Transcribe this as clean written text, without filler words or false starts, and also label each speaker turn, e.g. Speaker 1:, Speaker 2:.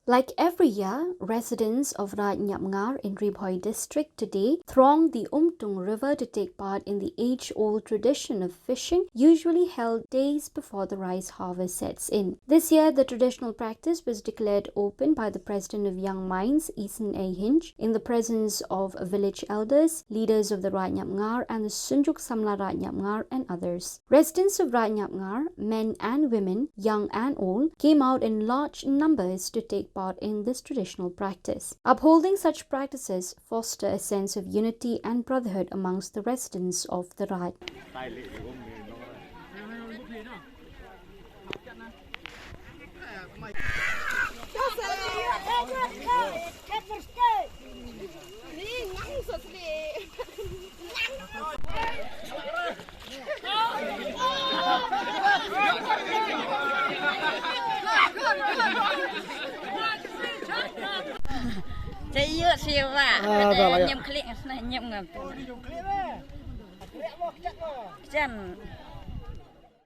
Speaker 1: Like every year, residents of Raid Iapngar in Ri Bhoi district today thronged the Umtung river to take part in the age-old tradition of fishing, usually held days before the rice harvest sets in. This year, the traditional practice was declared open by the president of Young Minds, Isynei Hinge, in the presence of village elders, leaders of the Raid Iapngar and the Synjuk Samla Raid Iapngar and others. Residents of Raid Iapngar, men and women, young and old, came out in large numbers to take part in this traditional practice. Upholding such practices foster a sense of unity and brotherhood amongst the residents of the Raid.
Speaker 2: Saya siapa? Nyem klik, nyem ngap. Jan